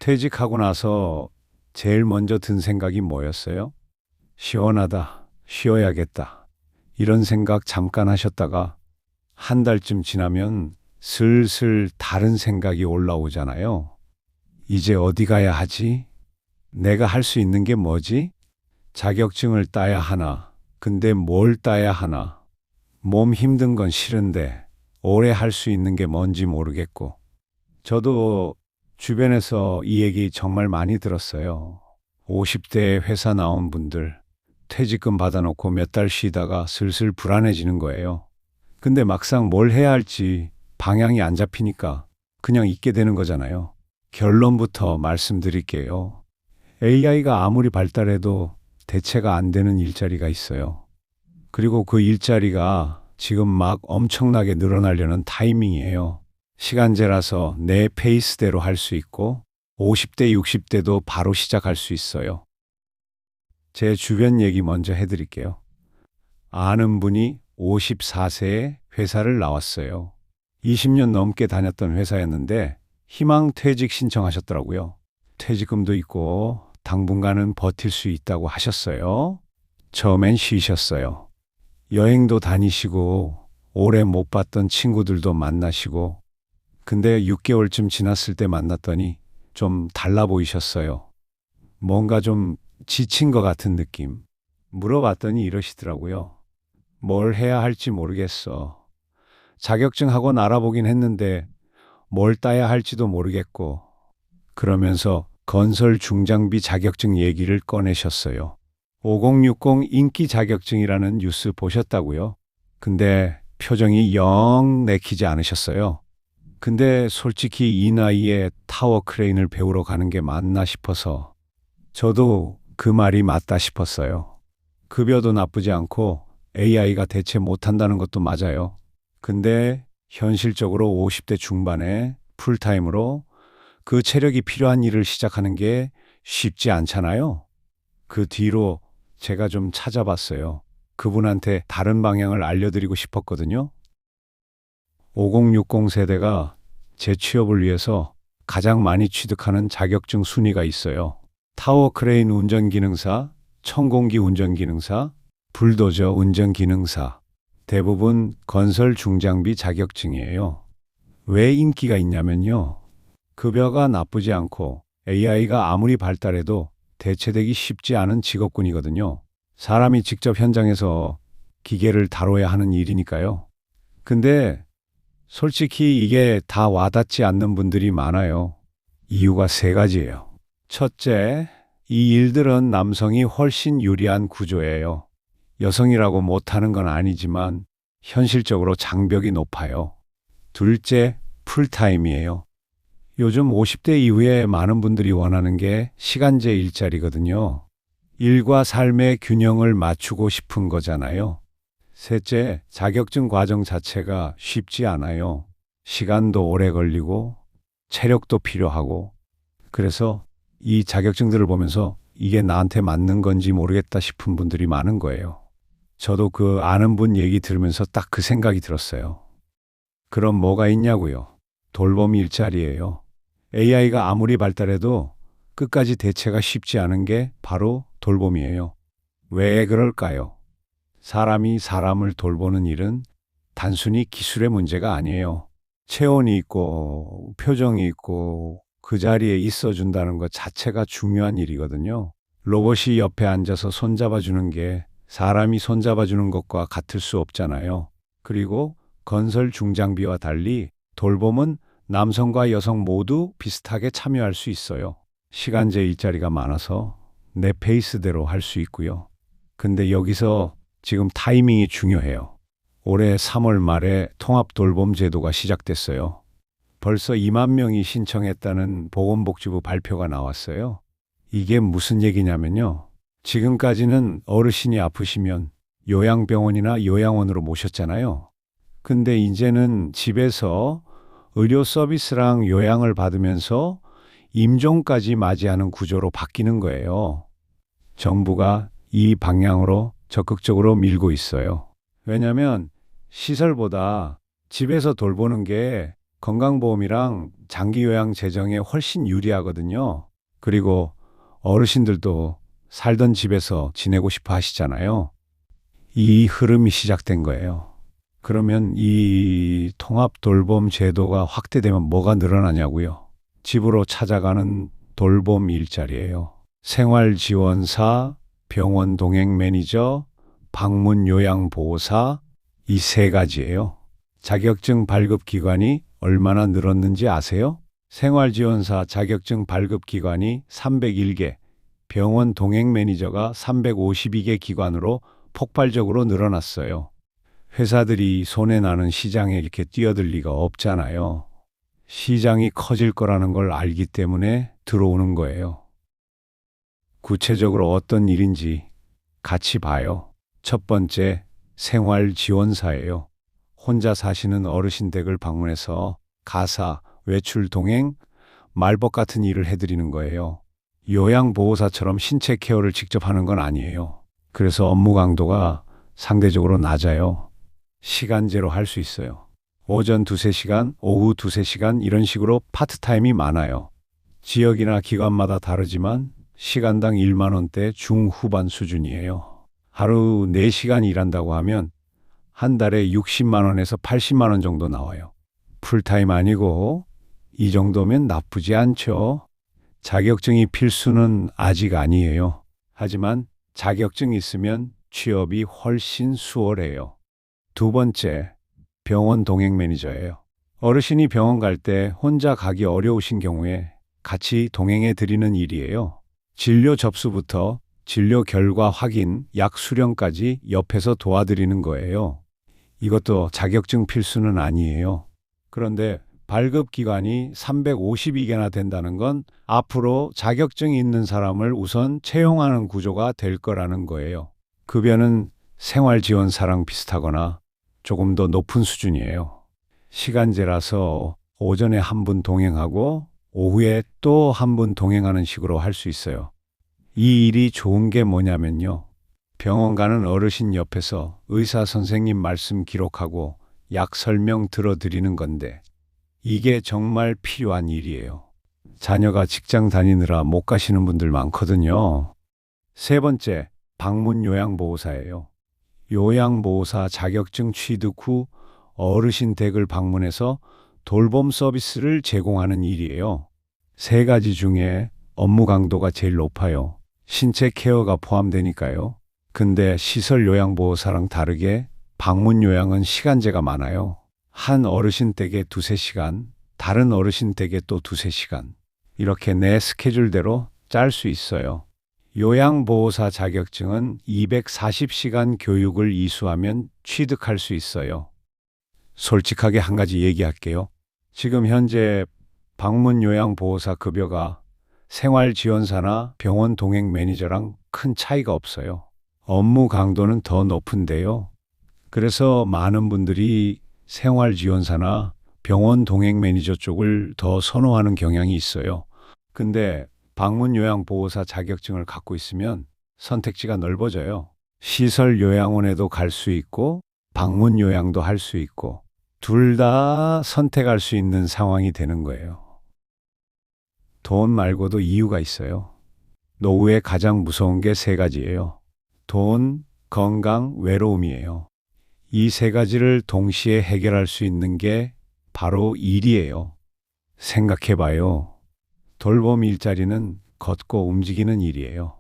퇴직하고 나서 제일 먼저 든 생각이 뭐였어요? 시원하다, 쉬어야겠다. 이런 생각 잠깐 하셨다가 한 달쯤 지나면 슬슬 다른 생각이 올라오잖아요. 이제 어디 가야 하지? 내가 할 수 있는 게 뭐지? 자격증을 따야 하나? 근데 뭘 따야 하나? 몸 힘든 건 싫은데 오래 할 수 있는 게 뭔지 모르겠고. 저도 주변에서 이 얘기 정말 많이 들었어요. 50대에 회사 나온 분들 퇴직금 받아놓고 몇 달 쉬다가 슬슬 불안해지는 거예요. 근데 막상 뭘 해야 할지 방향이 안 잡히니까 그냥 있게 되는 거잖아요. 결론부터 말씀드릴게요. AI가 아무리 발달해도 대체가 안 되는 일자리가 있어요. 그리고 그 일자리가 지금 막 엄청나게 늘어나려는 타이밍이에요. 시간제라서 내 페이스대로 할 수 있고 50대, 60대도 바로 시작할 수 있어요. 제 주변 얘기 먼저 해드릴게요. 아는 분이 54세에 회사를 나왔어요. 20년 넘게 다녔던 회사였는데 희망 퇴직 신청하셨더라고요. 퇴직금도 있고 당분간은 버틸 수 있다고 하셨어요. 처음엔 쉬셨어요. 여행도 다니시고 오래 못 봤던 친구들도 만나시고 근데 6개월쯤 지났을 때 만났더니 좀 달라 보이셨어요. 뭔가 좀 지친 것 같은 느낌. 물어봤더니 이러시더라고요. 뭘 해야 할지 모르겠어. 자격증 학원 알아보긴 했는데 뭘 따야 할지도 모르겠고. 그러면서 건설 중장비 자격증 얘기를 꺼내셨어요. 5060 인기 자격증이라는 뉴스 보셨다고요? 근데 표정이 영 내키지 않으셨어요. 근데 솔직히 이 나이에 타워 크레인을 배우러 가는 게 맞나 싶어서 저도 그 말이 맞다 싶었어요. 급여도 나쁘지 않고 AI가 대체 못한다는 것도 맞아요. 근데 현실적으로 50대 중반에 풀타임으로 그 체력이 필요한 일을 시작하는 게 쉽지 않잖아요. 그 뒤로 제가 좀 찾아봤어요. 그분한테 다른 방향을 알려드리고 싶었거든요. 5060 세대가 재취업을 위해서 가장 많이 취득하는 자격증 순위가 있어요. 타워 크레인 운전기능사, 천공기 운전기능사, 불도저 운전기능사. 대부분 건설 중장비 자격증이에요. 왜 인기가 있냐면요. 급여가 나쁘지 않고 AI가 아무리 발달해도 대체되기 쉽지 않은 직업군이거든요. 사람이 직접 현장에서 기계를 다뤄야 하는 일이니까요. 근데 솔직히 이게 다 와닿지 않는 분들이 많아요. 이유가 세 가지예요. 첫째, 이 일들은 남성이 훨씬 유리한 구조예요. 여성이라고 못하는 건 아니지만 현실적으로 장벽이 높아요. 둘째, 풀타임이에요. 요즘 50대 이후에 많은 분들이 원하는 게 시간제 일자리거든요. 일과 삶의 균형을 맞추고 싶은 거잖아요. 셋째, 자격증 과정 자체가 쉽지 않아요. 시간도 오래 걸리고 체력도 필요하고 그래서 이 자격증들을 보면서 이게 나한테 맞는 건지 모르겠다 싶은 분들이 많은 거예요. 저도 그 아는 분 얘기 들으면서 딱 그 생각이 들었어요. 그럼 뭐가 있냐고요? 돌봄 일자리예요. AI가 아무리 발달해도 끝까지 대체가 쉽지 않은 게 바로 돌봄이에요. 왜 그럴까요? 사람이 사람을 돌보는 일은 단순히 기술의 문제가 아니에요. 체온이 있고 표정이 있고 그 자리에 있어준다는 것 자체가 중요한 일이거든요. 로봇이 옆에 앉아서 손잡아주는 게 사람이 손잡아주는 것과 같을 수 없잖아요. 그리고 건설 중장비와 달리 돌봄은 남성과 여성 모두 비슷하게 참여할 수 있어요. 시간제 일자리가 많아서 내 페이스대로 할 수 있고요. 근데 여기서 지금 타이밍이 중요해요. 올해 3월 말에 통합 돌봄 제도가 시작됐어요. 벌써 2만 명이 신청했다는 보건복지부 발표가 나왔어요. 이게 무슨 얘기냐면요. 지금까지는 어르신이 아프시면 요양병원이나 요양원으로 모셨잖아요. 근데 이제는 집에서 의료 서비스랑 요양을 받으면서 임종까지 맞이하는 구조로 바뀌는 거예요. 정부가 이 방향으로 적극적으로 밀고 있어요. 왜냐하면 시설보다 집에서 돌보는 게 건강보험이랑 장기요양 재정에 훨씬 유리하거든요. 그리고 어르신들도 살던 집에서 지내고 싶어 하시잖아요. 이 흐름이 시작된 거예요. 그러면 이 통합 돌봄 제도가 확대되면 뭐가 늘어나냐고요. 집으로 찾아가는 돌봄 일자리예요. 생활지원사, 병원 동행 매니저, 방문 요양보호사, 이 세 가지예요. 자격증 발급 기관이 얼마나 늘었는지 아세요? 생활지원사 자격증 발급 기관이 301개, 병원 동행 매니저가 352개 기관으로 폭발적으로 늘어났어요. 회사들이 손해나는 시장에 이렇게 뛰어들 리가 없잖아요. 시장이 커질 거라는 걸 알기 때문에 들어오는 거예요. 구체적으로 어떤 일인지 같이 봐요. 첫 번째, 생활지원사예요. 혼자 사시는 어르신 댁을 방문해서 가사, 외출 동행, 말벗 같은 일을 해드리는 거예요. 요양보호사처럼 신체 케어를 직접 하는 건 아니에요. 그래서 업무 강도가 상대적으로 낮아요. 시간제로 할 수 있어요. 오전 2~3시간, 오후 2~3시간 이런 식으로 파트타임이 많아요. 지역이나 기관마다 다르지만 시간당 1만 원대 중후반 수준이에요. 하루 4시간 일한다고 하면 한 달에 60만 원에서 80만 원 정도 나와요. 풀타임 아니고 이 정도면 나쁘지 않죠. 자격증이 필수는 아직 아니에요. 하지만 자격증 있으면 취업이 훨씬 수월해요. 두 번째, 병원 동행 매니저예요. 어르신이 병원 갈 때 혼자 가기 어려우신 경우에 같이 동행해 드리는 일이에요. 진료 접수부터 진료 결과 확인, 약 수령까지 옆에서 도와드리는 거예요. 이것도 자격증 필수는 아니에요. 그런데 발급 기관이 352개나 된다는 건 앞으로 자격증이 있는 사람을 우선 채용하는 구조가 될 거라는 거예요. 급여는 생활지원사랑 비슷하거나 조금 더 높은 수준이에요. 시간제라서 오전에 한 분 동행하고 오후에 또 한 분 동행하는 식으로 할 수 있어요. 이 일이 좋은 게 뭐냐면요. 병원 가는 어르신 옆에서 의사 선생님 말씀 기록하고 약 설명 들어드리는 건데 이게 정말 필요한 일이에요. 자녀가 직장 다니느라 못 가시는 분들 많거든요. 세 번째, 방문 요양보호사예요. 요양보호사 자격증 취득 후 어르신 댁을 방문해서 돌봄 서비스를 제공하는 일이에요. 세 가지 중에 업무 강도가 제일 높아요. 신체 케어가 포함되니까요. 근데 시설 요양보호사랑 다르게 방문 요양은 시간제가 많아요. 한 어르신 댁에 2~3시간, 다른 어르신 댁에 또 2~3시간. 이렇게 내 스케줄대로 짤 수 있어요. 요양보호사 자격증은 240시간 교육을 이수하면 취득할 수 있어요. 솔직하게 한 가지 얘기할게요. 지금 현재 방문 요양보호사 급여가 생활지원사나 병원 동행 매니저랑 큰 차이가 없어요. 업무 강도는 더 높은데요. 그래서 많은 분들이 생활지원사나 병원 동행 매니저 쪽을 더 선호하는 경향이 있어요. 근데 방문 요양보호사 자격증을 갖고 있으면 선택지가 넓어져요. 시설 요양원에도 갈 수 있고 방문 요양도 할 수 있고 둘 다 선택할 수 있는 상황이 되는 거예요. 돈 말고도 이유가 있어요. 노후에 가장 무서운 게 세 가지예요. 돈, 건강, 외로움이에요. 이 세 가지를 동시에 해결할 수 있는 게 바로 일이에요. 생각해봐요. 돌봄 일자리는 걷고 움직이는 일이에요.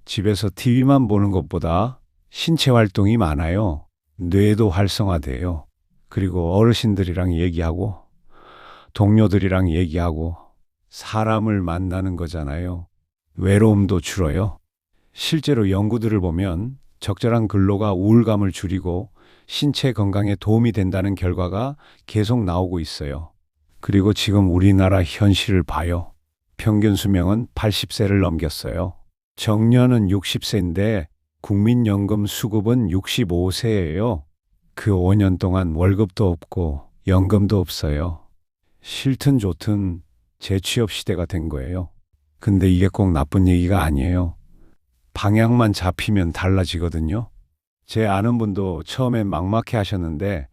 집에서 TV만 보는 것보다 신체 활동이 많아요. 뇌도 활성화돼요. 그리고 어르신들이랑 얘기하고 동료들이랑 얘기하고 사람을 만나는 거잖아요. 외로움도 줄어요. 실제로 연구들을 보면 적절한 근로가 우울감을 줄이고 신체 건강에 도움이 된다는 결과가 계속 나오고 있어요. 그리고 지금 우리나라 현실을 봐요. 평균 수명은 80세를 넘겼어요. 정년은 60세인데 국민연금 수급은 65세예요. 그 5년 동안 월급도 없고 연금도 없어요. 싫든 좋든 재취업 시대가 된 거예요. 근데 이게 꼭 나쁜 얘기가 아니에요. 방향만 잡히면 달라지거든요. 제 아는 분도 처음엔 막막해 하셨는데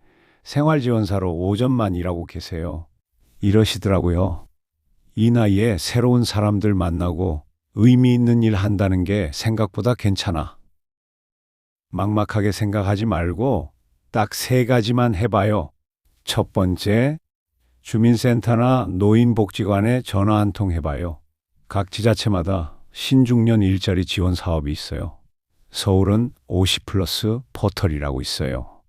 생활지원사로 오전만 일하고 계세요. 이러시더라고요. 이 나이에 새로운 사람들 만나고 의미 있는 일 한다는 게 생각보다 괜찮아. 막막하게 생각하지 말고 딱 세 가지만 해봐요. 첫 번째, 주민센터나 노인복지관에 전화 한 통 해봐요. 각 지자체마다 신중년 일자리 지원 사업이 있어요. 서울은 50플러스 포털이라고 있어요.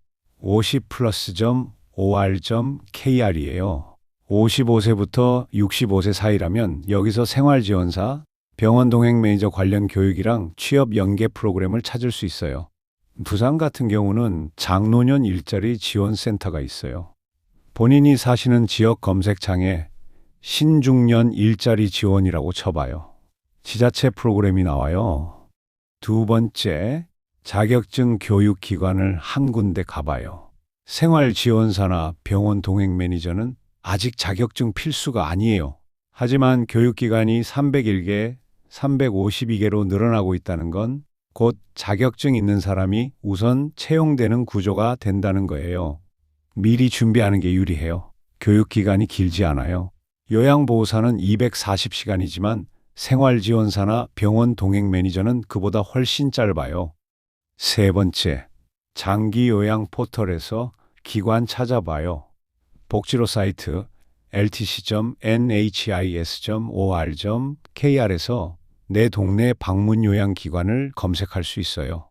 50플러스.or.kr이에요. 55세부터 65세 사이라면 여기서 생활지원사, 병원 동행 매니저 관련 교육이랑 취업 연계 프로그램을 찾을 수 있어요. 부산 같은 경우는 장노년 일자리 지원센터가 있어요. 본인이 사시는 지역 검색창에 신중년 일자리 지원이라고 쳐봐요. 지자체 프로그램이 나와요. 두 번째, 자격증 교육기관을 한 군데 가봐요. 생활지원사나 병원 동행 매니저는 아직 자격증 필수가 아니에요. 하지만 교육기관이 301개, 352개로 늘어나고 있다는 건 곧 자격증 있는 사람이 우선 채용되는 구조가 된다는 거예요. 미리 준비하는 게 유리해요. 교육기간이 길지 않아요. 요양보호사는 240시간이지만 생활지원사나 병원 동행 매니저는 그보다 훨씬 짧아요. 세 번째, 장기요양 포털에서 기관 찾아봐요. 복지로 사이트 ltc.nhis.or.kr에서 내 동네 방문 요양기관을 검색할 수 있어요.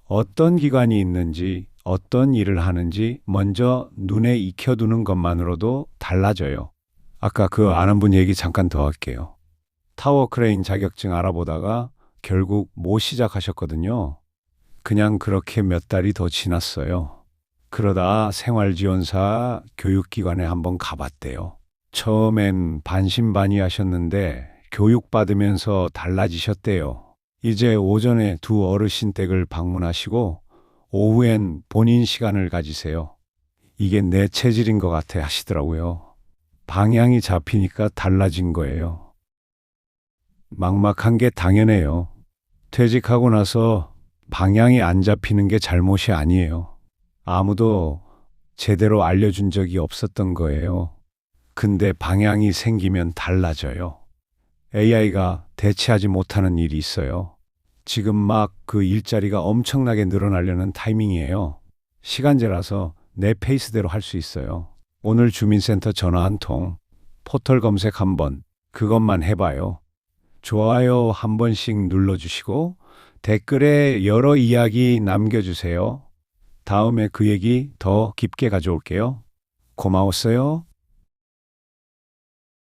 어떤 기관이 있는지, 어떤 일을 하는지 먼저 눈에 익혀두는 것만으로도 달라져요. 아까 그 아는 분 얘기 잠깐 더 할게요. 타워 크레인 자격증 알아보다가 결국 못 시작하셨거든요. 그냥 그렇게 몇 달이 더 지났어요. 그러다 생활지원사 교육기관에 한번 가봤대요. 처음엔 반신반의하셨는데 교육받으면서 달라지셨대요. 이제 오전에 두 어르신 댁을 방문하시고 오후엔 본인 시간을 가지세요. 이게 내 체질인 것 같아 하시더라고요. 방향이 잡히니까 달라진 거예요. 막막한 게 당연해요. 퇴직하고 나서 방향이 안 잡히는 게 잘못이 아니에요. 아무도 제대로 알려준 적이 없었던 거예요. 근데 방향이 생기면 달라져요. AI가 대체하지 못하는 일이 있어요. 지금 막 그 일자리가 엄청나게 늘어나려는 타이밍이에요. 시간제라서 내 페이스대로 할 수 있어요. 오늘 주민센터 전화 한 통, 포털 검색 한 번, 그것만 해봐요. 좋아요 한 번씩 눌러주시고 댓글에 여러 이야기 남겨주세요. 다음에 그 얘기 더 깊게 가져올게요. 고마웠어요.